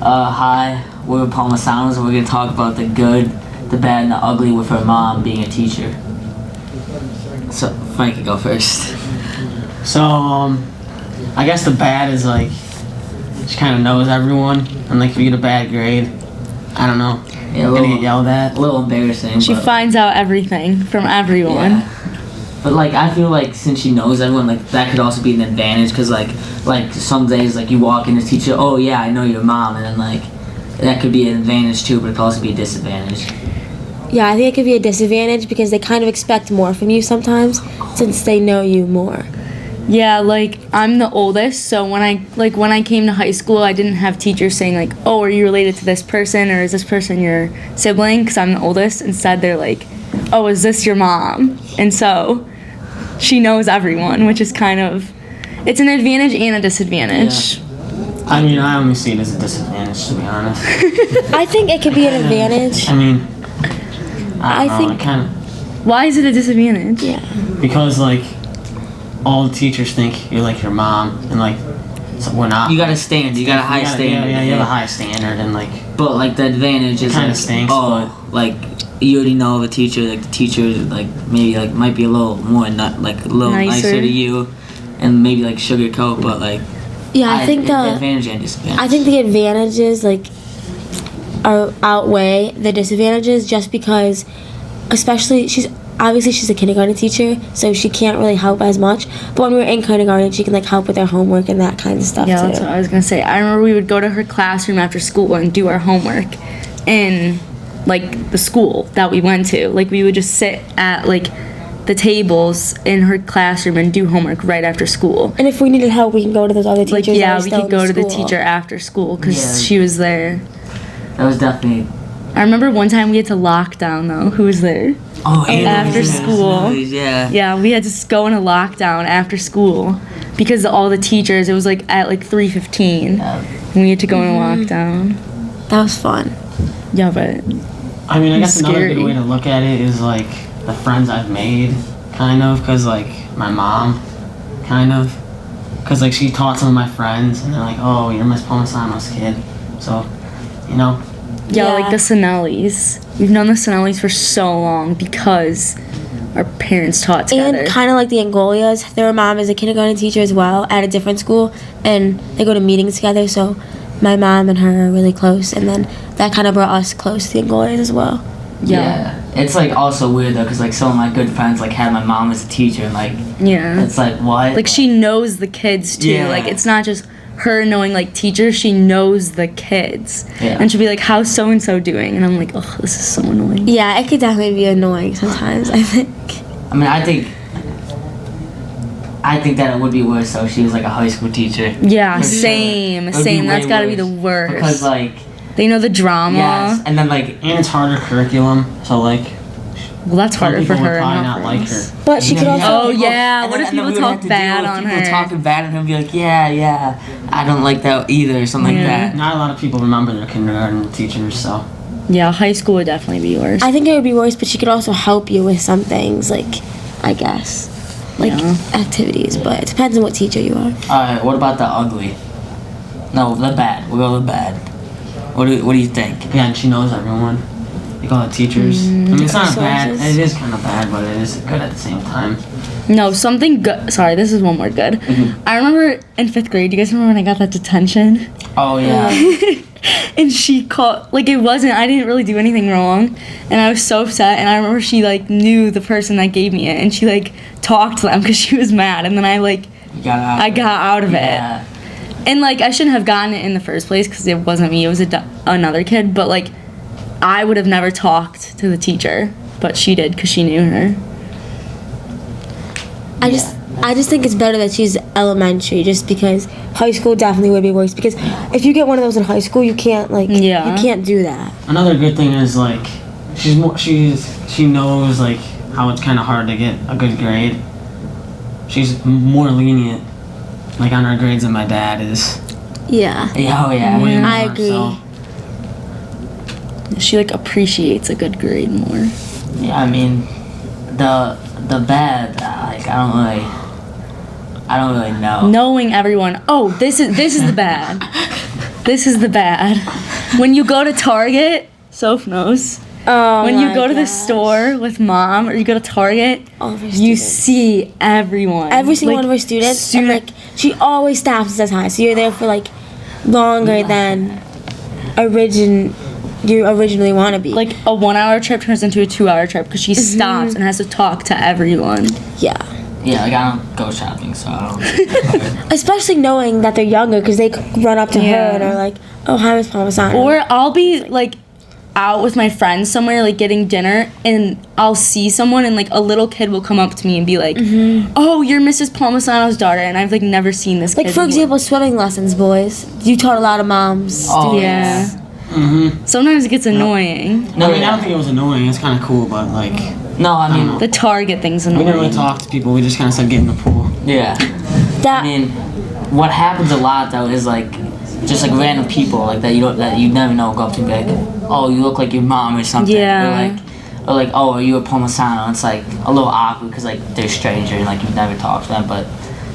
Hi, we're Palmisanos, and we're going to talk about the good, the bad, and the ugly with her mom being a teacher. So, Frank, you go first. So, I guess the bad is like, she kind of knows everyone, and like if you get a bad grade, I don't know, Yeah, you're gonna get yelled at. A little embarrassing. She but, finds out everything from everyone. Yeah. But like, I feel like since she knows everyone, like that could also be an advantage, because like some days like you walk in as teacher, oh yeah, I know your mom, and then like that could be an advantage too, but it could also be a disadvantage. Yeah, I think it could be a disadvantage because they kind of expect more from you sometimes since they know you more. Yeah, like I'm the oldest, so when I came to high school, I didn't have teachers saying like, "Oh, are you related to this person, or is this person your sibling?" Because I'm the oldest. Instead, they're like, "Oh, is this your mom?" And so she knows everyone, which is it's an advantage and a disadvantage. Yeah. I mean, I only see it as a disadvantage, to be honest. I think it could be an advantage. I mean, I I don't know, think- it kind of, Why is it a disadvantage? Yeah. because like all the teachers think you're like your mom, and like so we're not. You got a standard. You got a high standard. Yeah, you have a high standard, and like But like the advantage is kinda like, stinks, like you already know of a teacher. Like the teacher, like maybe like might be a little more like a little nicer Nicer. to you, and maybe like sugarcoat. But like Yeah, I think the the advantage and disadvantage. I think the advantages like outweigh the disadvantages just because, especially she's a kindergarten teacher, so she can't really help as much. But when we were in kindergarten, she can like help with their homework and that kind of stuff Yeah, too. that's what I was gonna say. I remember we would go to her classroom after school and do our homework in like the school that we went to. Like we would just sit at like the tables in her classroom and do homework right after school. And if we needed help, we can go to those other teachers. Like that yeah, are we still could in go to the school. teacher after school because Yeah. she was there. That was definitely. I remember one time we had to lock down though. Who was there? Oh, After school. Yeah. Yeah, we had to go in a lockdown after school because all the teachers. It was like at like 3:15, and we had to go in a lockdown. That was fun. Yeah, but I mean, I guess another Scary. good way to look at it is like the friends I've made, kind of, because like my mom, kind of, because like she taught some of my friends, and they're like, "Oh, you're Miss Palmisano's kid," so, you know. yeah, like Yeah. the Sinellis. We've known the Sinellis for so long because our parents taught together. And kind of like the Angolias, their mom is a kindergarten teacher as well at a different school, and they go to meetings together. So my mom and her are really close, and then that kind of brought us close to the Angolias as well. Yeah. It's like also weird though, because like some of my good friends like had my mom as a teacher, and like Yeah. it's like what? Like she knows the kids too. Yeah. Like it's not just her knowing like teachers, she knows the kids. Yeah. And she'll be like, "How's so and so doing?" And I'm like, "Oh, this is so annoying." Yeah, it could definitely be annoying sometimes, I think. I mean, I think that it would be worse though if she was like a high school teacher. Yeah, For sure. same, It would be same. That's way got to be worse. the worst. Because like They know the drama. yes, and then like And it's harder curriculum, so like Well, that's some harder for people would her. probably not not for like us. her. But she could also. Oh, yeah, and what if and people we would talk have to bad deal with on people her? talking bad on her and be like, yeah, I don't like that either, or something Yeah. like that. Not a lot of people remember their kindergarten teachers, so. Yeah, high school would definitely be worse. I think it would be worse, but she could also help you with some things, like, I guess, like Yeah. activities. But it depends on what teacher you are. All right, what about the ugly? No, the bad. We'll go with the bad. What do you think? Yeah, and she knows everyone. Like all the teachers. I mean, it's not bad. Sources. It is kind of bad, but it is good at the same time. No, something good. Sorry, this is one more good. I remember in 5th grade, do you guys remember when I got that detention? Oh yeah. And she called, like it wasn't, I didn't really do anything wrong. And I was so upset. And I remember she like knew the person that gave me it. And she like talked to them because she was mad. And then I got out of it. Yeah. And like I shouldn't have gotten it in the first place because it wasn't me, it was another kid. But like I would have never talked to the teacher, but she did because she knew her. I just think it's better that she's elementary, just because high school definitely would be worse. Because if you get one of those in high school, you can't Yeah. you can't do that. Another good thing is like she knows like how it's kind of hard to get a good grade. She's more lenient like on her grades than my dad is. Yeah. Yeah, oh yeah. Way more, I agree. So. She like appreciates a good grade more. Yeah, I mean, the bad, like I don't really know. Knowing everyone, oh, this is the bad. This is the bad. When you go to Target, Soph knows. Oh, When you my go to the gosh. store with mom, or you go to Target, All of our you students. see everyone. Every single Like, one of our students, and like she always stops and says hi. So you're there for like longer than you originally want to be. like a 1 hour trip turns into a 2 hour trip because she stops and has to talk to everyone. yeah, Yeah, like I don't go shopping, so I don't. especially knowing that they're younger because they run up to her Yeah. and are like, "Oh, hi, Miss Palmisano." Or I'll be like out with my friends somewhere, like getting dinner, and I'll see someone, and like a little kid will come up to me and be like, "Oh, you're Mrs. Palmisano's daughter," and I've like never seen this like kid for before. example, swimming lessons, boys. You taught a lot of moms. Oh, Yeah. Mm-hmm. Sometimes it gets annoying. I mean, I don't think it was annoying. It's kind of cool, but like, No, I mean, The Target thing's we didn't really annoying. talk to people. We just kind of started getting in the pool. yeah. That I mean, what happens a lot though is like, just like random people like that you never know go up to and be like, oh, you look like your mom or something. Yeah. Or like, oh, are you a Palmisano? It's like a little awkward because like they're stranger and like you've never talked to them. But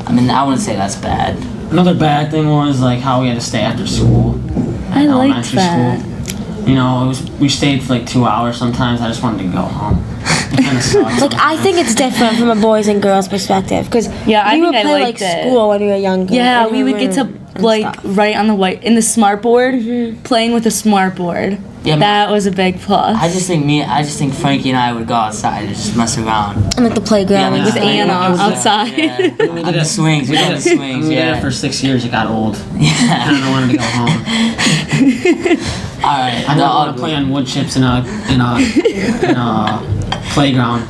I mean, I wouldn't say that's bad. Another bad thing was like how we had to stay after school. I at liked elementary that. School. You know, we stayed for like 2 hours sometimes. I just wanted to go home. It kind of sucks. like I think it's different from a boys and girls perspective because Yeah, I we would think I play liked like it. school when we were younger. Yeah, in we our would get to room and like stuff. write on the white in the smart board, playing with the smart board. Yeah, That was a big plus. I just think Frankie and I would go outside and just mess around. and like the playground like and with stuff. Anna outside. Yeah. On the swings, we did the swings. We did Yeah. it for 6 years. It got old. Yeah. And I wanted to go home. All right. I the don't want to ugly. play on wood chips in a playground.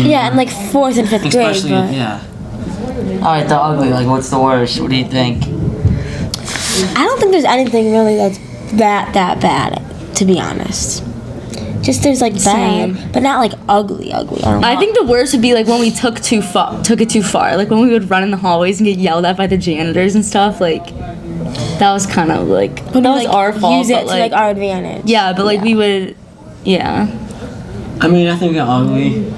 Yeah, in like 4th and 5th grade. Especially, But yeah. All right, the ugly. Like, what's the worst? What do you think? I don't think there's anything really that's that bad, to be honest. Just there's like Same. bad, but not like ugly. I don't know. I think the worst would be like when we took it too far. Like when we would run in the hallways and get yelled at by the janitors and stuff. Like that was kind of like When that we, was like, our fault. Use it but, to like, like our advantage. yeah, but like we would, yeah. I mean, I think it ugly.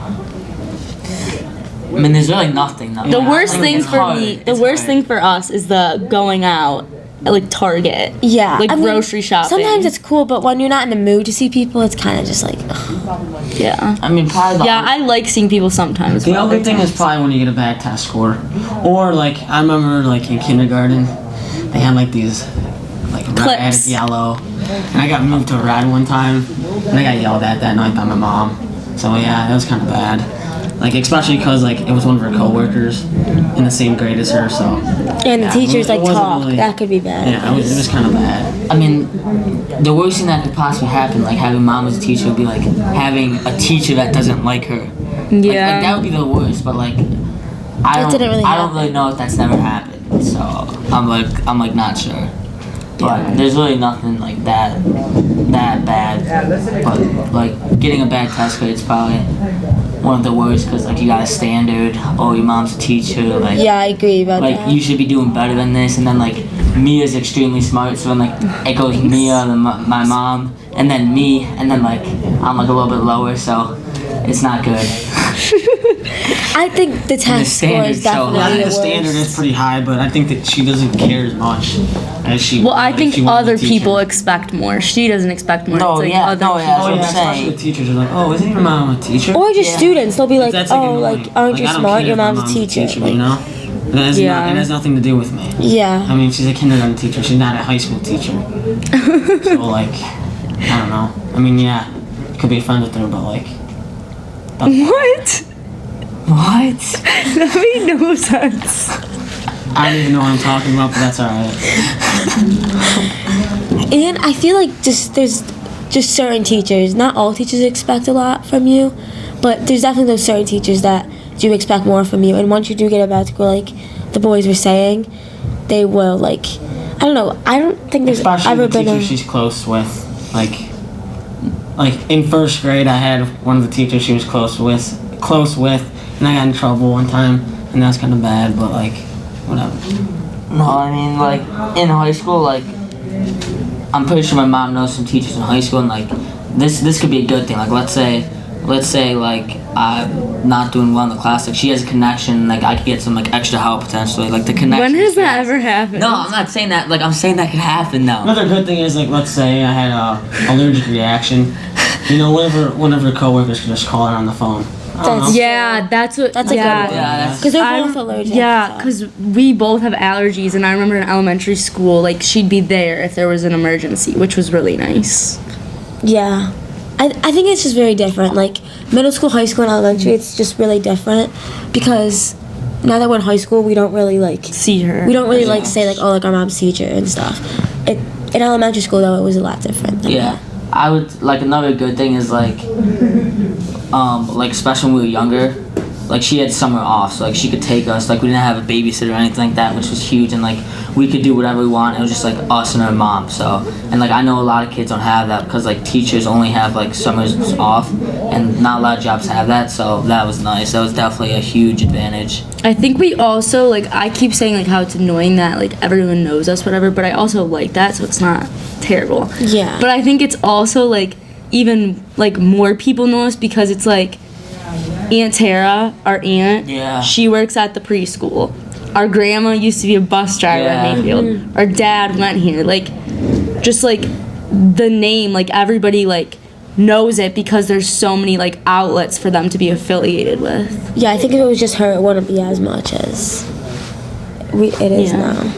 I mean, there's really nothing. Though. The Yeah, worst I mean, thing it's for hard. me, the It's worst hard. thing for us is the going out at like Target. Yeah. Like I mean, grocery shopping. Sometimes it's cool, but when you're not in the mood to see people, it's kind of just like. Yeah. I mean, probably. Yeah, I like seeing people sometimes. The but ugly other thing is times- probably when you get a bad test score. Or like, I remember like in kindergarten, they had like these like red, Clips. yellow. And I got moved to red one time. And I got yelled at that night by my mom. So yeah, it was kind of bad. Like, especially because like it was one of her coworkers in the same grade as her, so. And the Yeah, teachers it like wasn't talk. really- That could be bad. Yeah, it was kind of bad. I mean, the worst thing that could possibly happen, like having mom as a teacher, would be like having a teacher that doesn't like her. Like, Yeah. that would be the worst. But like, That didn't really I don't happen. really know if that's never happened. So I'm like not sure. But there's really nothing like that bad. But like getting a bad test grade is probably one of the worst because like you got a standard. Oh, your mom's a teacher. Like Yeah, I agree about like that. you should be doing better than this. And then like Mia's extremely smart, so then like it goes Mia, then my mom, and then me, and then like I'm like a little bit lower, so it's not good. I think the test score standard's is so definitely Yeah, I high. think the the standard worst. is pretty high, but I think that she doesn't care as much as she. Well, I if think she was a other teacher. people expect more. She doesn't expect more. No, It's like yeah, other no, yeah, Oh I'm yeah, especially saying. the teachers are like, oh, isn't your mom a teacher? Or just Yeah. students, they'll be like, That's oh, annoying. like, aren't you I don't smart? care Your if my mom's a teacher. Like, you know? That has, Yeah. it has nothing to do with me. yeah. I mean, she's a kindergarten teacher. She's not a high school teacher. So like, I don't know. I mean, yeah, you could be friends with her, but like, What? What? That made no sense. I don't even know what I'm talking about, but that's alright. And I feel like there's just certain teachers, not all teachers expect a lot from you, but there's definitely those certain teachers that do expect more from you. And once you do get a bad score, like the boys were saying, they will like, I don't know, I don't think there's Especially ever the been teacher a, she's close with. Like in first grade, I had one of the teachers she was close with, and I got in trouble one time, and that's kind of bad. But like, whatever. No, I mean like in high school, like I'm pretty sure my mom knows some teachers in high school, and like this could be a good thing. Like let's say let's say like I'm not doing well in the class, like she has a connection, like I could get some like extra help potentially, like the connection. When has that ever happened? No, I'm not saying that. Like I'm saying that could happen though. Another good thing is, like, let's say I had a allergic reaction. You know, one of her coworkers could just call her on the phone. I don't know. Yeah, that's what. That's a good one. Yeah, that's. Because they're both allergic. Yeah, so. because we both have allergies, and I remember in elementary school, like she'd be there if there was an emergency, which was really nice. Yeah. I think it's just very different. Like, middle school, high school, and elementary, it's just really different. Because now that we're in high school, we don't really, like... See her. We don't really, like, say, like, oh, like, our mom's teacher and stuff. In elementary school, though, it was a lot different than Yeah, that. I would like another good thing is like especially when we were younger, like she had summer off, so like she could take us. Like we didn't have a babysitter or anything like that, which was huge, and like we could do whatever we want. It was just like us and our mom. So and like I know a lot of kids don't have that because like teachers only have like summers off, and not a lot of jobs have that. So that was nice. That was definitely a huge advantage. I think we also, like, I keep saying, like, how it's annoying that, like, everyone knows us, whatever, but I also like that, so it's not terrible. Yeah. But I think it's also, like, even, like, more people know us because it's, like, Aunt Tara, our aunt, Yeah. she works at the preschool. Our grandma used to be a bus driver at Mayfield. Our dad went here. Like, just, like, the name, like, everybody, like, knows it because there's so many, like, outlets for them to be affiliated with. Yeah, I think if it was just her, it wouldn't be as much as it is Yeah. now.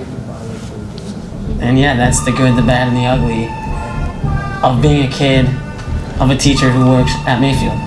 And yeah, that's the good, the bad, and the ugly of being a kid of a teacher who works at Mayfield.